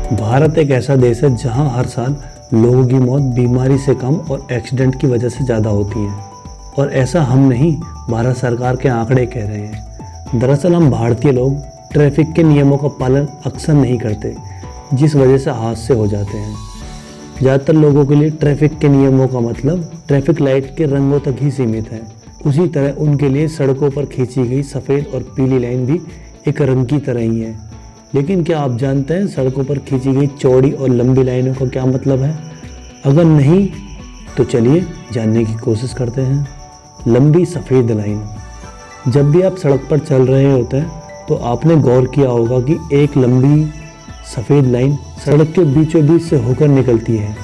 भारत एक ऐसा देश है जहां हर साल लोगों की मौत बीमारी से कम और एक्सीडेंट की वजह से ज़्यादा होती है। और ऐसा हम नहीं, भारत सरकार के आंकड़े कह रहे हैं। दरअसल हम भारतीय लोग ट्रैफिक के नियमों का पालन अक्सर नहीं करते, जिस वजह से हादसे हो जाते हैं। ज़्यादातर लोगों के लिए ट्रैफिक के नियमों का मतलब ट्रैफिक लाइट के रंगों तक ही सीमित है। उसी तरह उनके लिए सड़कों पर खींची गई सफ़ेद और पीली लाइन भी एक रंग की तरह ही है। लेकिन क्या आप जानते हैं सड़कों पर खींची गई चौड़ी और लंबी लाइनों का क्या मतलब है? अगर नहीं तो चलिए जानने की कोशिश करते हैं। लंबी सफ़ेद लाइन। जब भी आप सड़क पर चल रहे होते हैं तो आपने गौर किया होगा कि एक लंबी सफ़ेद लाइन सड़क के बीचों बीच से होकर निकलती है।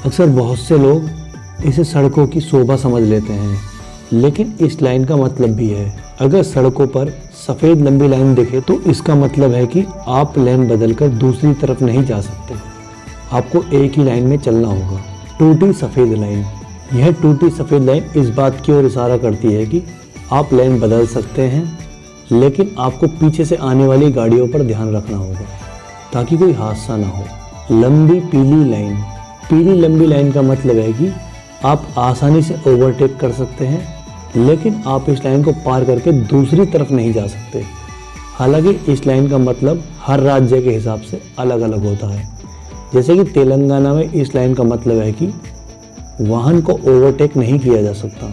अक्सर बहुत से लोग इसे सड़कों की शोभा समझ लेते हैं, लेकिन इस लाइन का मतलब भी है। अगर सड़कों पर सफ़ेद लंबी लाइन दिखे तो इसका मतलब है कि आप लेन बदलकर दूसरी तरफ नहीं जा सकते, आपको एक ही लाइन में चलना होगा। टूटी सफ़ेद लाइन। यह टूटी सफ़ेद लाइन इस बात की ओर इशारा करती है कि आप लेन बदल सकते हैं, लेकिन आपको पीछे से आने वाली गाड़ियों पर ध्यान रखना होगा ताकि कोई हादसा ना हो। लंबी पीली लाइन। पीली लंबी लाइन का मतलब है कि आप आसानी से ओवरटेक कर सकते हैं, लेकिन आप इस लाइन को पार करके दूसरी तरफ नहीं जा सकते। हालांकि इस लाइन का मतलब हर राज्य के हिसाब से अलग अलग होता है। जैसे कि तेलंगाना में इस लाइन का मतलब है कि वाहन को ओवरटेक नहीं किया जा सकता।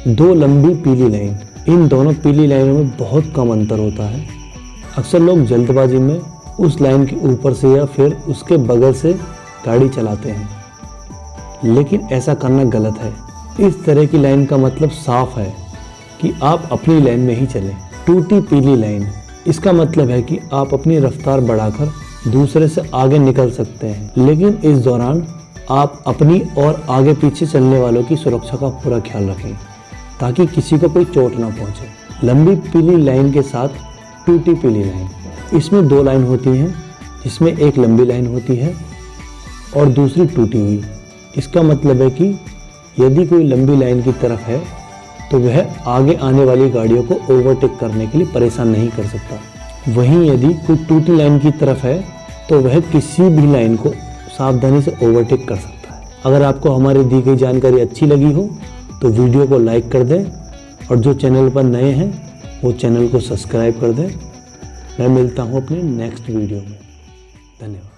दो लंबी पीली लाइन। इन दोनों पीली लाइनों में बहुत कम अंतर होता है। अक्सर लोग जल्दबाजी में उस लाइन के ऊपर से या फिर उसके बगल से गाड़ी चलाते हैं, लेकिन ऐसा करना गलत है। इस तरह की लाइन का मतलब साफ है कि आप अपनी लाइन में ही चलें। टूटी पीली लाइन। इसका मतलब है कि आप अपनी रफ्तार बढ़ाकर दूसरे से आगे निकल सकते हैं, लेकिन इस दौरान आप अपनी और आगे पीछे चलने वालों की सुरक्षा का पूरा ख्याल रखें ताकि किसी को कोई चोट ना पहुंचे। लंबी पीली लाइन के साथ टूटी पीली लाइन। इसमें दो लाइन होती हैं, जिसमें एक लंबी लाइन होती है और दूसरी टूटी हुई। इसका मतलब है कि यदि कोई लंबी लाइन की तरफ है तो वह आगे आने वाली गाड़ियों को ओवरटेक करने के लिए परेशान नहीं कर सकता। वहीं यदि कोई टूटी लाइन की तरफ है तो वह किसी भी लाइन को सावधानी से ओवरटेक कर सकता है। अगर आपको हमारी दी गई जानकारी अच्छी लगी हो तो वीडियो को लाइक कर दें, और जो चैनल पर नए हैं वो चैनल को सब्सक्राइब कर दें। मैं मिलता हूँ अपने नेक्स्ट वीडियो में। धन्यवाद।